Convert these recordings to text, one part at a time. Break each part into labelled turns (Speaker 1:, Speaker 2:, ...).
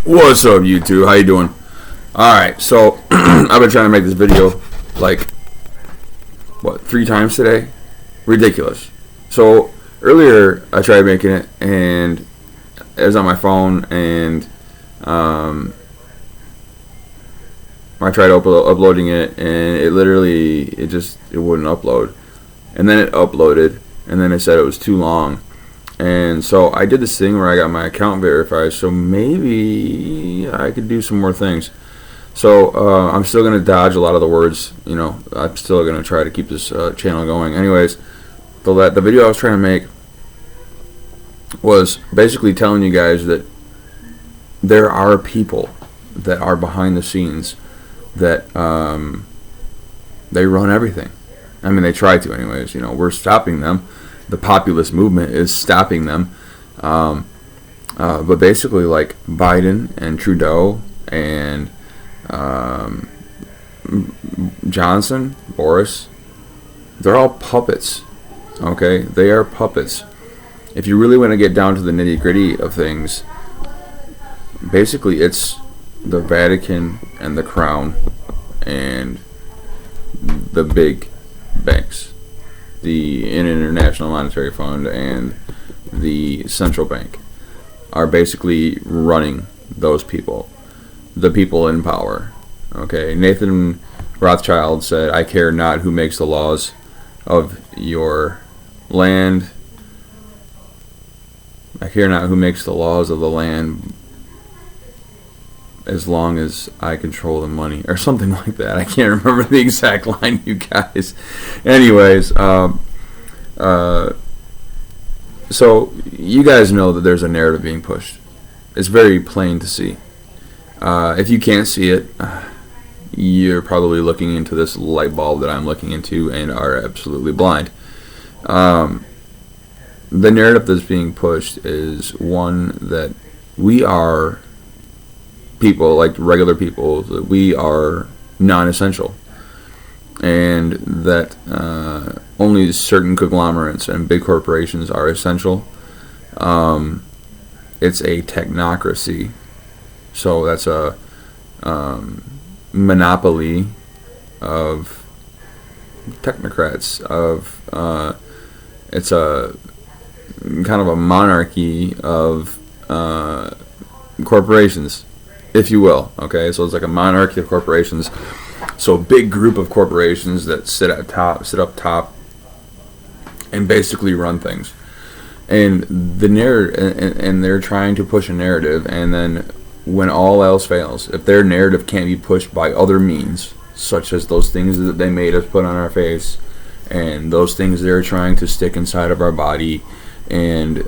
Speaker 1: What's up, YouTube? How you doing? Alright, so I've been trying to make this video like, 3 times today? Ridiculous. So earlier I tried making it and it was on my phone, and I tried uploading it, and it wouldn't upload. And then it uploaded, and then it said it was too long. And so I did this thing where I got my account verified, so maybe I could do some more things. So I'm still going to dodge a lot of the words, I'm still going to try to keep this channel going. Anyways, the video I was trying to make was basically telling you guys that there are people that are behind the scenes that they run everything. I mean, they try to anyways. We're stopping them. The populist movement is stopping them. But basically, like Biden and Trudeau and Johnson, Boris, they're all puppets. Okay? They are puppets. If you really want to get down to the nitty-gritty of things, basically it's the Vatican and the Crown and the big banks, the International Monetary Fund and the central bank, are basically running those people, the people in power. Okay, Nathan Rothschild said, "I care not who makes the laws of your land. I care not who makes the laws of the land, as long as I control the money," or something like that. I can't remember the exact line, you guys. Anyways, so you guys know that there's a narrative being pushed. It's very plain to see. If you can't see it, you're probably looking into this light bulb that I'm looking into and are absolutely blind. The narrative that's being pushed is one that we are people, like regular people, that we are non-essential, and that only certain conglomerates and big corporations are essential. It's a technocracy, so that's a monopoly of technocrats. It's a kind of a monarchy of corporations, if you will. Okay, so it's like a monarchy of corporations. So a big group of corporations that sit up top, and basically run things. And the narrative, and they're trying to push a narrative, and then when all else fails, if their narrative can't be pushed by other means, such as those things that they made us put on our face, and those things they're trying to stick inside of our body, and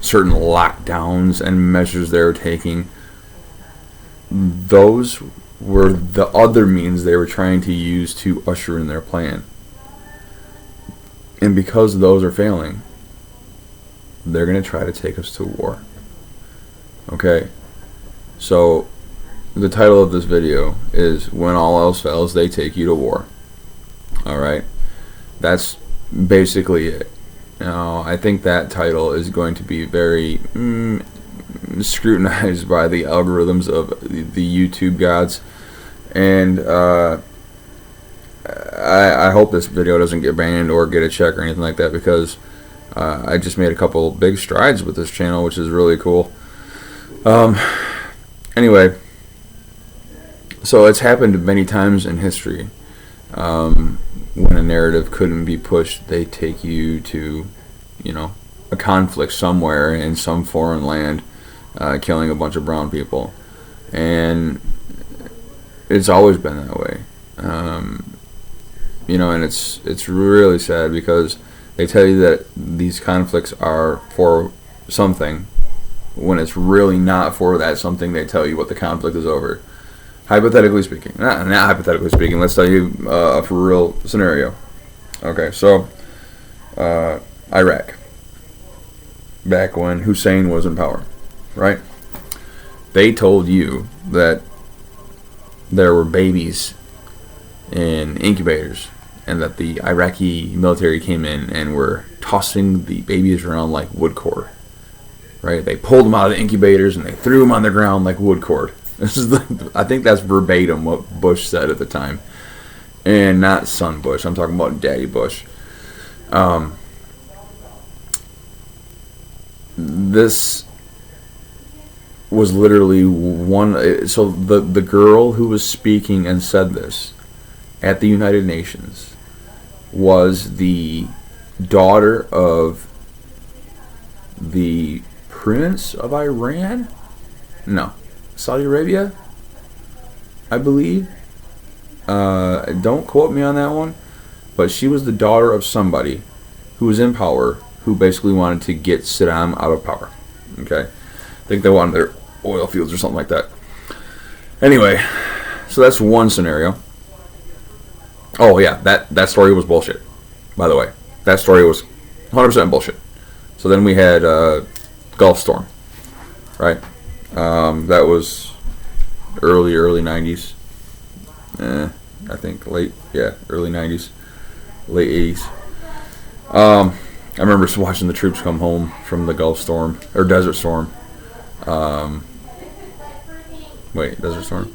Speaker 1: certain lockdowns and measures they're taking, those were the other means they were trying to use to usher in their plan. And because those are failing, they're going to try to take us to war. Okay? So the title of this video is "When All Else Fails, They Take You to War." Alright? That's basically it. Now, I think that title is going to be very scrutinized by the algorithms of the YouTube gods, and I hope this video doesn't get banned or get a check or anything like that, because I just made a couple big strides with this channel, which is really cool. Anyway, so it's happened many times in history. When a narrative couldn't be pushed, they take you to, a conflict somewhere in some foreign land, killing a bunch of brown people. And it's always been that way. And it's really sad, because they tell you that these conflicts are for something, when it's really not for that something they tell you what the conflict is over. Hypothetically speaking. Not hypothetically speaking, let's tell you a for real scenario. Okay, so Iraq, back when Hussein was in power, right? They told you that there were babies in incubators, and that the Iraqi military came in and were tossing the babies around like wood core. right? They pulled them out of the incubators and they threw them on the ground like wood cord. I think that's verbatim what Bush said at the time, and not son Bush. I'm talking about Daddy Bush. This was literally one. So the girl who was speaking and said this at the United Nations was the daughter of the Prince of Iran? No. Saudi Arabia? I believe. Don't quote me on that one. But she was the daughter of somebody who was in power, who basically wanted to get Saddam out of power. Okay? I think they wanted their oil fields or something like that. Anyway, so that's one scenario. Oh yeah, that story was bullshit, by the way. That story was 100% bullshit. So then we had Gulf Storm, right? That was early 90s. I think early 90s, late 80s. I remember watching the troops come home from the Gulf Storm, or Desert Storm. Desert Storm?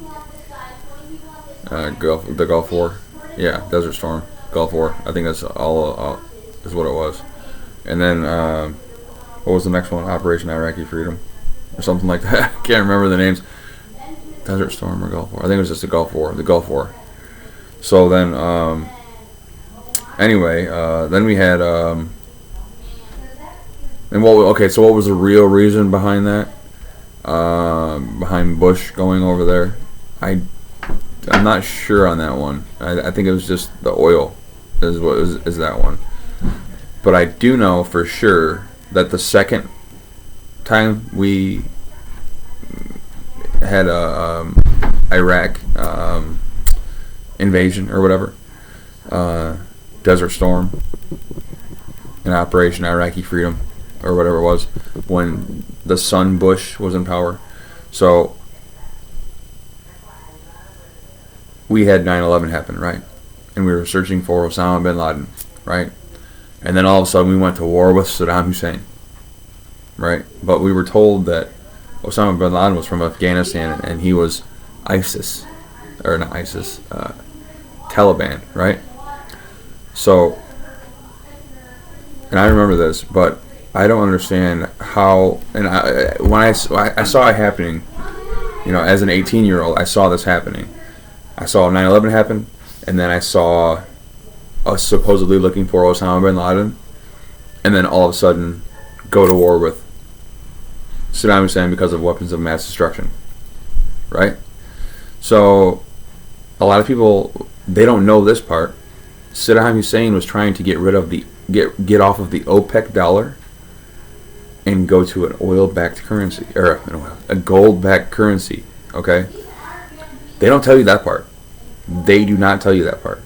Speaker 1: The Gulf War. Yeah, Desert Storm, Gulf War. I think that's all is what it was. And then, what was the next one? Operation Iraqi Freedom, or something like that. I can't remember the names. Desert Storm or Gulf War. I think it was just the Gulf War. The Gulf War. So then, anyway, then we had, and so what was the real reason behind that? Behind Bush going over there? I'm not sure on that one. I think it was just the oil is that one. But I do know for sure that the second time we had a Iraq invasion or whatever, Desert Storm, and Operation Iraqi Freedom or whatever it was, when the son Bush was in power. So we had 9/11 happen, right? And we were searching for Osama bin Laden, right? And then all of a sudden we went to war with Saddam Hussein, right? But we were told that Osama bin Laden was from Afghanistan and he was ISIS, or not ISIS, Taliban, right? So, and I remember this, but I don't understand how, and when I saw it happening, as an 18-year-old, I saw this happening. I saw 9/11 happen, and then I saw us supposedly looking for Osama bin Laden, and then all of a sudden go to war with Saddam Hussein because of weapons of mass destruction, right? So a lot of people, they don't know this part. Saddam Hussein was trying to get rid of get off of the OPEC dollar and go to an oil-backed currency, or a gold-backed currency, okay? They don't tell you that part. They do not tell you that part.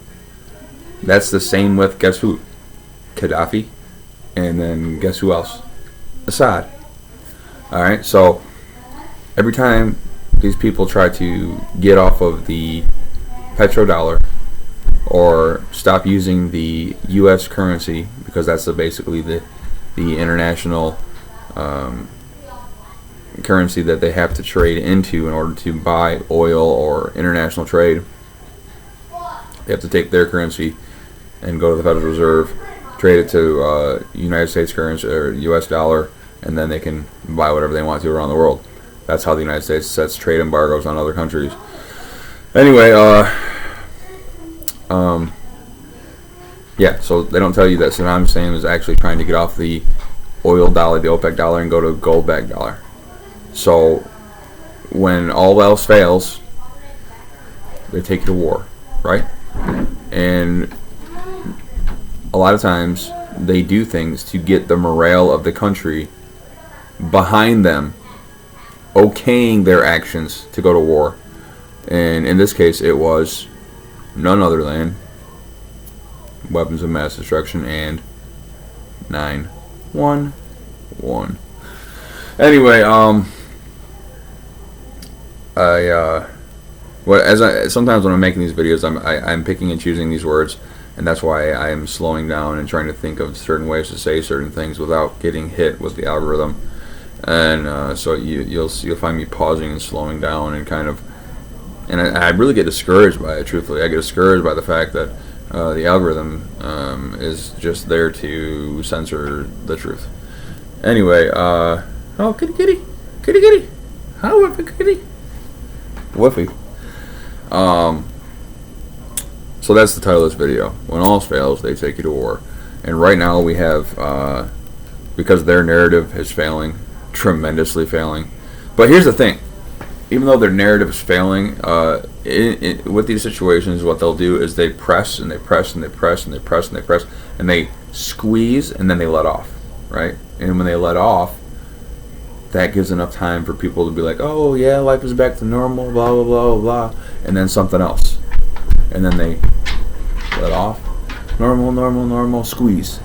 Speaker 1: That's the same with, guess who? Gaddafi. And then guess who else? Assad. Alright, so every time these people try to get off of the petrodollar or stop using the U.S. currency, because that's basically the international currency that they have to trade into in order to buy oil or international trade. They have to take their currency and go to the Federal Reserve, trade it to United States currency or U.S. dollar, and then they can buy whatever they want to around the world. That's how the United States sets trade embargoes on other countries. Anyway, yeah, so they don't tell you that Saddam Hussein was actually trying to get off the oil dollar, the OPEC dollar, and go to a gold-backed dollar. So when all else fails, they take you to war, right? And a lot of times they do things to get the morale of the country behind them, okaying their actions to go to war. And in this case, it was none other than weapons of mass destruction and 9/11. Anyway, sometimes when I'm making these videos, I'm picking and choosing these words, and that's why I am slowing down and trying to think of certain ways to say certain things without getting hit with the algorithm. and so you'll find me pausing and slowing down and kind of, and I really get discouraged by it. Truthfully, I get discouraged by the fact that the algorithm is just there to censor the truth. Anyway, oh, kitty, kitty, kitty, kitty, hi, Whiffy, kitty, Whiffy. So that's the title of this video. When all else fails, they take you to war. And right now we have, because their narrative is failing, tremendously failing. But here's the thing. Even though their narrative is failing, with these situations, what they'll do is they press and they press and they press and they press and they press and they squeeze and then they let off, right? And when they let off, that gives enough time for people to be like, oh yeah, life is back to normal, blah, blah, blah, blah, and then something else. And then they let off, normal, normal, normal, squeeze.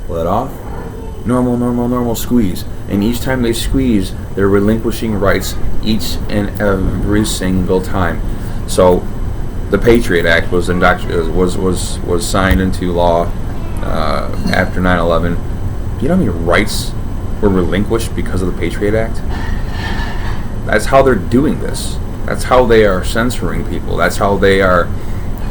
Speaker 1: Let off, normal, normal, normal, squeeze. And each time they squeeze, they're relinquishing rights each and every single time. So the Patriot Act was signed into law after 9/11. You know how many rights were relinquished because of the Patriot Act? That's how they're doing this. That's how they are censoring people. That's how they are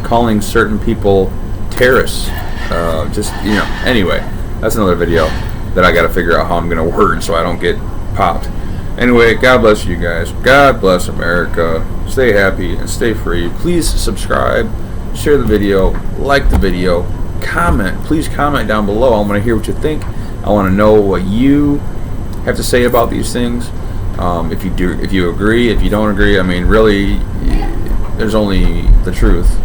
Speaker 1: calling certain people terrorists. Anyway, that's another video that I got to figure out how I'm going to word so I don't get popped. Anyway, God bless you guys. God bless America. Stay happy and stay free. Please subscribe, share the video, like the video, comment. Please comment down below. I want to hear what you think. I want to know what you have to say about these things. If you agree, if you don't agree, I mean, really, there's only the truth.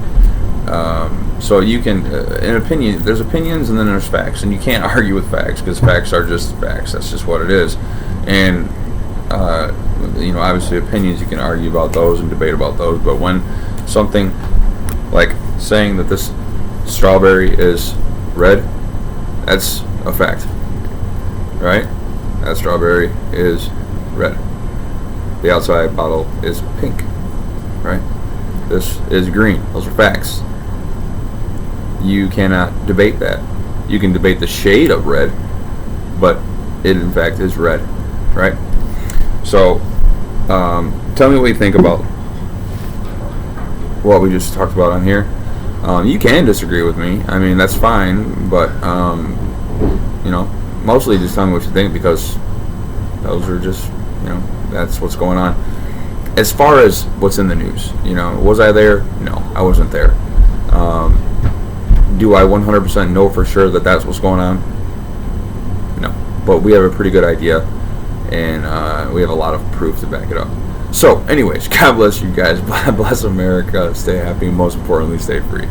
Speaker 1: So you can, there's opinions and then there's facts, and you can't argue with facts because facts are just facts. That's just what it is. And obviously opinions, you can argue about those and debate about those. But when something like saying that this strawberry is red, that's a fact, right? That strawberry is red. The outside bottle is pink, right? This is green. Those are facts. You cannot debate that. You can debate the shade of red, but it in fact is red, right? So tell me what you think about what we just talked about on here. You can disagree with me. I mean, that's fine, but mostly just tell me what you think, because those are just, that's what's going on. As far as what's in the news, was I there? No, I wasn't there. Do I 100% know for sure that that's what's going on? No, but we have a pretty good idea, and we have a lot of proof to back it up. So anyways, God bless you guys. God bless America. Stay happy, and most importantly, stay free.